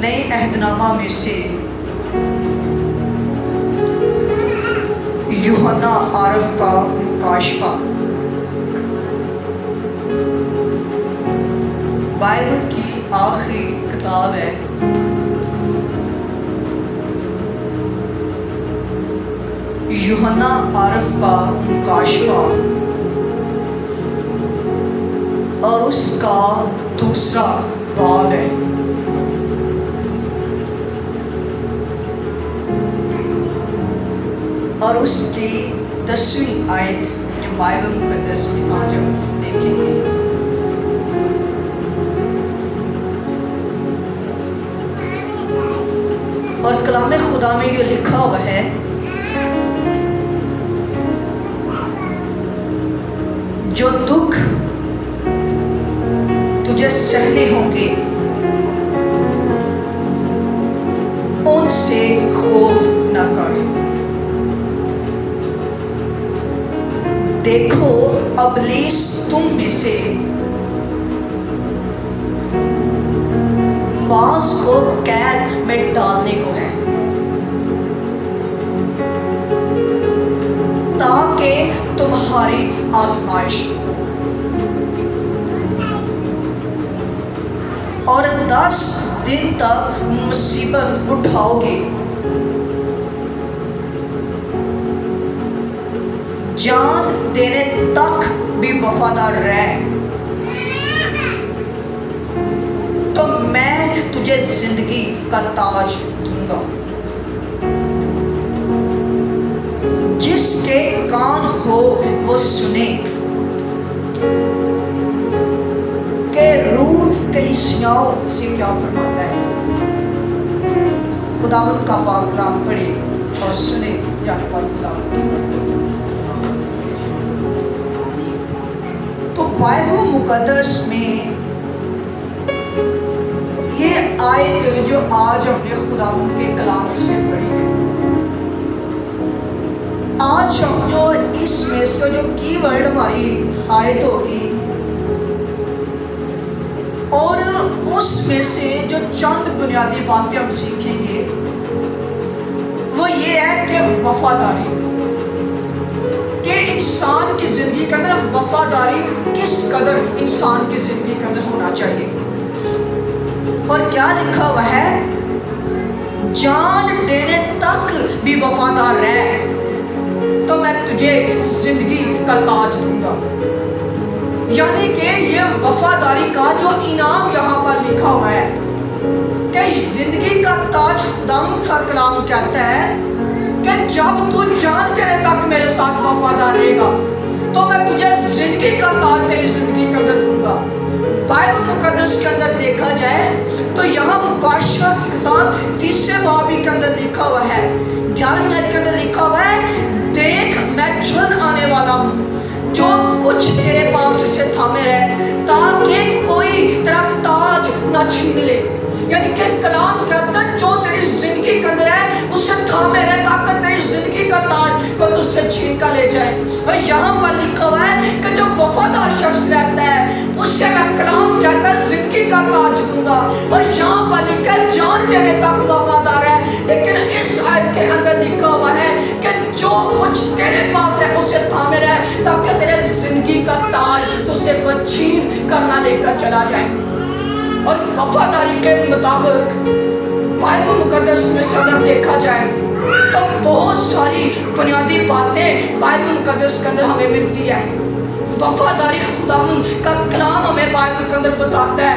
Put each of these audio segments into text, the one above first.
نئے عہد نامہ میں سے یوحنا عارف کا مکاشفہ، بائبل کی آخری کتاب ہے۔ یوحنا عارف کا مکاشفہ اور اس کا دوسرا باب ہے۔ اور اس کی 10ویں آیت جو بائبل مقدس میں آج ہم دیکھیں گے۔ اور کلام خدا میں یہ لکھا ہوا ہے، جو دکھ تجھے سہنے ہوں گے ان سے خوف نہ کر، دیکھو ابلیس تم میں سے بعض کو قید میں ڈالنے کو ہے، تاکہ تمہاری آزمائش ہو، اور 10 دن تک مصیبت اٹھاؤ گے، جان دینے تک بھی وفادار رہ، تو میں تجھے زندگی کا تاج دوں گا۔ جس کے کان ہو وہ سنے کہ روح کلیسیاؤں سے کیا فرماتا ہے۔ خداوند کا پاک کلام پڑھے اور سنے جان پر خداوند کی برکت۔ تو بائبل مقدس میں یہ آیت جو آج ہم نے خداوند کے کلام سے پڑھی ہے، آج ہم جو اس میں سے جو کی ورڈ ہماری آیت ہوگی اور اس میں سے جو چند بنیادی باتیں ہم سیکھیں گے وہ یہ ہے کہ وفاداری، کہ انسان کی زندگی کے اندر وفاداری کس قدر انسان کی زندگی کے اندر ہونا چاہیے۔ اور کیا لکھا ہوا ہے، جان دینے تک بھی وفادار رہ، تو میں تجھے زندگی کا تاج دوں گا۔ یعنی کہ یہ وفاداری کا جو انعام یہاں پر لکھا ہوا ہے کہ زندگی کا تاج، خداوند کا کلام کہتا ہے کہ جب تو جان دینے تک میرے ساتھ وفادار رہے گا تو میں تجھے زندگی کا تاج تیری زندگی کے اندر دوں گا۔ بائبل مقدس کے اندر دیکھا جائے تو یہاں مکاشفہ کی کتاب 30 باب کے اندر لکھا ہوا ہے، 11ویں آیت کے اندر لکھا ہوا ہے، دیکھ میں جلد آنے والا ہوں، جو کچھ تیرے پاس اسے تھامے رہے، تاکہ کوئی تیرا تاج نہ چھین لے۔ یعنی کہ کلام کہتا ہے جو تیری زندگی کے اندر ہے اسے تھامے رہے، تاکہ تیری زندگی کا تاج کو تجھ سے چھین کر لے جائے۔ اور یہاں پر لکھا ہوا ہے کہ جو وفادار شخص رہتا ہے اسے میں کلام کہتا ہے زندگی کا تاج دوں گا۔ اور یہاں پر لکھا ہے جان دینے تک وفادار ہے، لیکن اس آیت کے اندر لکھا ہوا ہے کہ جو کچھ تیرے پاس ہے اسے تھامے رہے، تاکہ تیرے زندگی کا تاج تجھ سے کوئی چھین کر نہ لے کر چلا جائے۔ اور وفاداری کے مطابق بائبل مقدس میں سے اگر دیکھا جائے تو بہت ساری بنیادی باتیں بائبل مقدس کے اندر ہمیں ملتی ہے۔ وفاداری خداوند کا کلام ہمیں بائبل کے اندر بتاتا ہے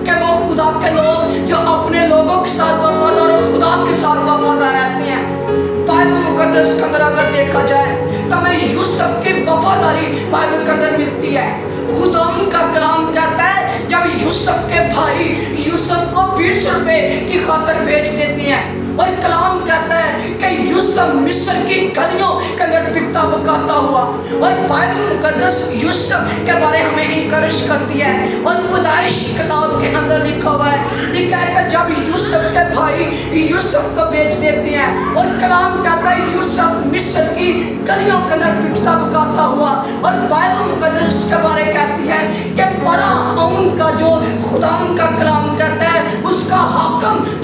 کہ وہ خدا کے لوگ جو اپنے لوگوں کے ساتھ وفادار اور خدا کے ساتھ وفادار رہتے ہیں۔ بائبل مقدس کے اندر اگر دیکھا جائے تو ہمیں یوسف کی وفاداری بائبل کے اندر ملتی ہے۔ خداوند کا کلام کہتا ہے جب یوسف کے بھائی یوسف کو 20 روپے کی خاطر بیچ دیتی ہیں، اور کلام کہتا ہے کہ یوسف مصر کی گلیوں کے اندر بکتا بکاتا ہوا، اور بائبل مقدس یوسف کے بارے ہمیں انکریج کرتی ہے۔ اور پیدائش کی کتاب کے اندر لکھا ہوا ہے، لکھا ہے کہ جب یوسف کے بھائی یوسف کو بیچ دیتے ہیں، اور کلام کہتا ہے یوسف مصر کی گلیوں کے اندر بکتا بکاتا ہوا، اور بائبل مقدس کے بارے کہتی ہے کہ فرعون کا جو خدا کا کلام کہتا ہے اس کا حاکم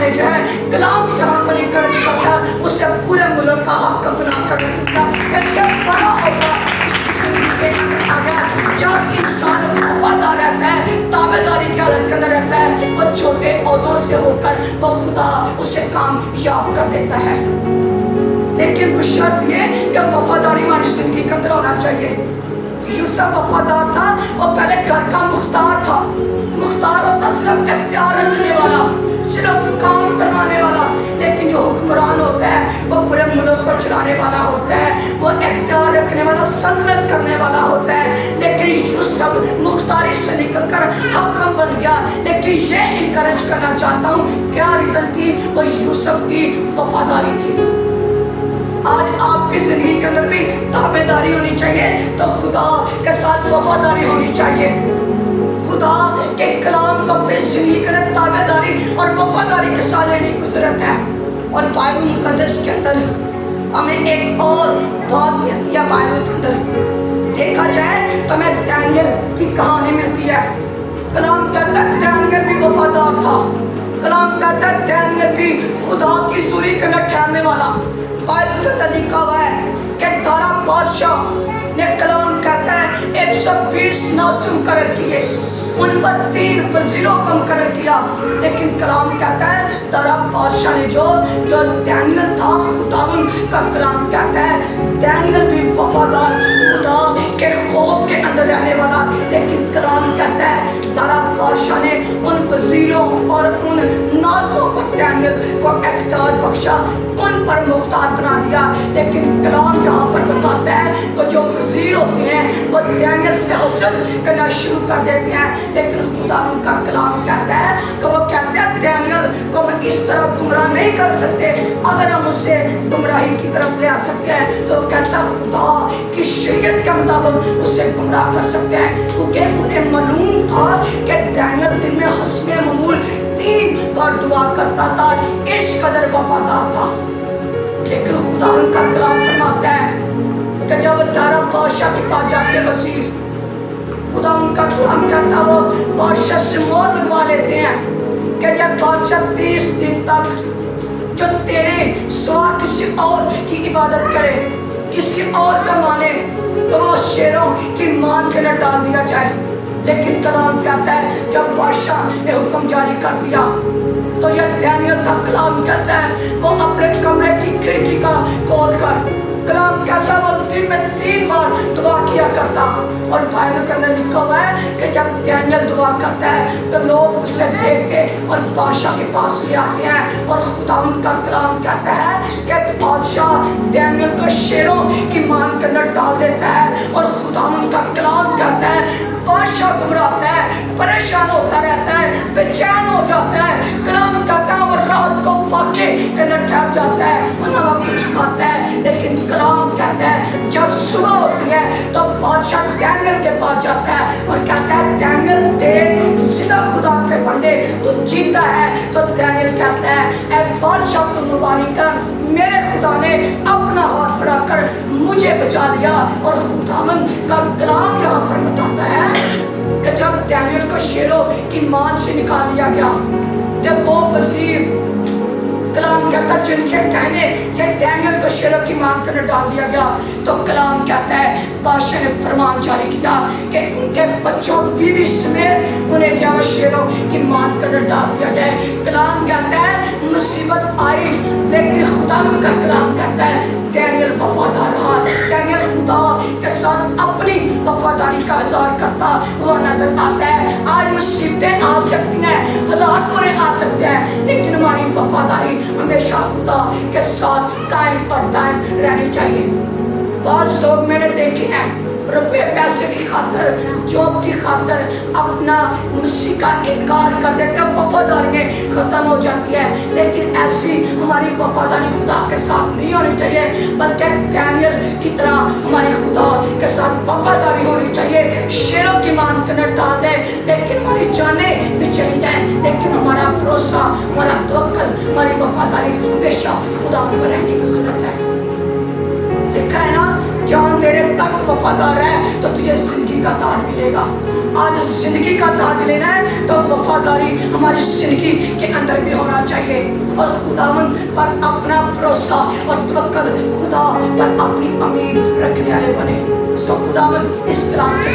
نے جو ہے کلام یہاں پر انکریج کرتا ہے اسے پورے ملک کا حق بنا کر رکھتا ہے کہ بڑا ہوگا اس کی زندگی کے اندر آگا جب انسان وفادار رہتا ہے تابعداری کی حالت کے اندر رہتا ہے وہ چھوٹے عہدوں سے ہو کر وہ خدا اسے کامیاب کر دیتا ہے لیکن بشرط یہ کہ وفاداری ہماری زندگی کے اندر ہونا چاہیے یوسف وفادار تھا وہ پہلے گھر کا مختار تھا مختار ہوتا صرف اختیار رکھنے والا صرف کام کروانے والا لیکن جو حکمران ہوتا ہے وہ پورے ملک کو چلانے والا ہوتا ہے وہ اختیار رکھنے والا سلطنت کرنے والا ہوتا ہے لیکن یوسف مختاری سے نکل کر حاکم بن گیا لیکن یہ انکریج کرنا چاہتا ہوں کیا ریزن تھی وہ یوسف کی وفاداری تھی آج آپ کی زندگی کے اندر بھی تابعداری ہونی چاہیے تو خدا کے ساتھ وفاداری ہونی چاہیے خدا کے کلام کو اپنی زندگی کے اندر تابعداری اور وفاداری کے ساتھ لینے کی ضرورت ہے اور بائبل مقدس کے اندر ہمیں ایک اور بات ملتی ہے بائبل کے اندر دیکھا جائے تو ہمیں دانیل کی کہانی ملتی ہے کلام کہتا ہے دانیل بھی وفادار تھا کلام کہتا ہے دانیل بھی خدا کی حضوری کے اندر ٹھہرنے والا بائبل کے اندر لکھا ہوا ہے کہ دارا بادشاہ نے کلام کہتا ہے 120 ناصر مقرر کیے ان پر 3 وزیروں کو مقرر کیا لیکن کلام کہتا ہے دارا بادشاہ نے جو دانیل تھا خداوند کا کلام کہتا ہے دانیل بھی وفادار خدا کے خوف کے اندر رہنے والا لیکن کلام کہتا ہے دارا بادشاہ نے ان وزیروں اور ان نازوں پر دانیل کو اختیار بخشا ان پر مختار بنا دیا لیکن کلام یہاں پر بتاتا ہے تو جو وزیر ہوتے ہیں وہ دانیل سے حسد کرنا شروع کر دیتے ہیں لیکن خدا ان کا کلام کہتا ہے کہ وہ کہتے ہیں دانیل کو ہم اس طرح گمراہ نہیں کر سکتے اگر ہم اسے گمراہی کی طرف لے آ سکتے ہیں تو کہتا ہے خدا کی شریعت کے مطابق اسے گمراہ کر سکتے ہیں کیونکہ انہیں معلوم تھا کہ دانیل دن میں حسب معمول 3 بار دعا کرتا تھا اس قدر وفادار تھا لیکن خدا ان کا کلام فرماتا ہے کہ جب دارا بادشاہ کے پاس جاتے وزیر خدا ان کا کلام کہتا وہ بادشاہ سے مہر لگوا لیتے ہیں کہ جب بادشاہ 30 دن تک جو تیرے سوا کسی اور کی عبادت کرے کسی اور کا مانے تو وہ شیروں کی مان کے نہ ڈال دیا جائے لیکن کلام کہتا ہے جب بادشاہ نے حکم جاری کر دیا تو یہ دانیل کا کلام کہتا ہے وہ اپنے کمرے کی کھڑکی کا کھول کر کلام کہتا ہے وہ دن میں 3 بار دعا کیا کرتا اور بائبل کے اندر لکھا ہوا ہے کہ جب دانیل دعا کرتا ہے تو لوگ اسے دیکھتے اور بادشاہ کے پاس لے آتے ہیں اور خدا ان کا کلام کہتا ہے کہ بادشاہ دانیل کو شیروں کی مان کے اندر ڈال دیتا ہے اور خدا ان کا کلام کہتا ہے بادشاہ گھبراتا ہے پریشان ہوتا رہتا ہے بے چین ہو جاتا ہے کلام کہتا ہے وہ رات کو فاقے کے اندر ٹھہر جاتا ہے وہ نہ کچھ کھاتا ہے لیکن کلام کہتا ہے جب صبح ہوتی ہے تو بادشاہ دانیل کے پاس جاتا ہے اور کہتا ہے دانیل دیکھ سیدھا خدا کے بندے تو جیتا ہے تو دانیل کہتا ہے اے بادشاہ کو مبارک کر میرے خدا نے اپنا ہاتھ بڑھا کر مجھے بچا لیا اور خداوند کا کلام یہاں پر بتاتا ہے کہ جب دانیل کو شیروں کی مان سے نکال دیا گیا جب وہ وزیر کلام کہتا جن کے کہنے سے دانیل کو شیروں کی مان کر ڈال دیا گیا تو کلام کہتا ہے بادشاہ نے فرمان جاری کیا کہ ان کے بچوں بیوی سمیت انہیں جو شیروں کی مان کر ڈال دیا جائے کلام کہتا ہے مصیبت آئی لیکن خدا ان کا کلام کہتا ہے دانیل وفادار رہا دانیل خدا کے ساتھ اپنی وفاداری کا اظہار کرتا وہ نظر آتا ہے آج مصیبتیں آ سکتی ہیں حالات برے آ سکتے ہیں لیکن ہماری وفاداری ہمیشہ خدا کے ساتھ قائم اور دائم رہنی چاہیے بعض لوگ میں نے دیکھے ہیں روپے پیسے کی خاطر جاب کی خاطر اپنا مسیح کا انکار کر دیتے ہیں وفاداریاں ختم ہو جاتی ہے لیکن ایسی ہماری وفاداری خدا کے ساتھ نہیں ہونی چاہیے بلکہ دانیل کی طرح ہماری خدا کے ساتھ وفاداری ہونی چاہیے شیروں کی مان کے نہ ڈال دے لیکن ہماری جانیں بھی چلی جائیں لیکن ہمارا بھروسہ ہمارا توکل ہماری وفاداری ہمیشہ خدا پر رہنے کی ضرورت ہے لکھا ہے نا جان دینے تک وفادار ہے تو تجھے زندگی کا تاج ملے گا۔ آج زندگی کا تاج لینا ہے تو وفاداری ہماری زندگی کے اندر بھی ہونا چاہیے، اور خداوند پر اپنا بھروسہ اور توکل، خدا پر اپنی امید رکھنے والے بنے۔ سو خداوند اس کلام کے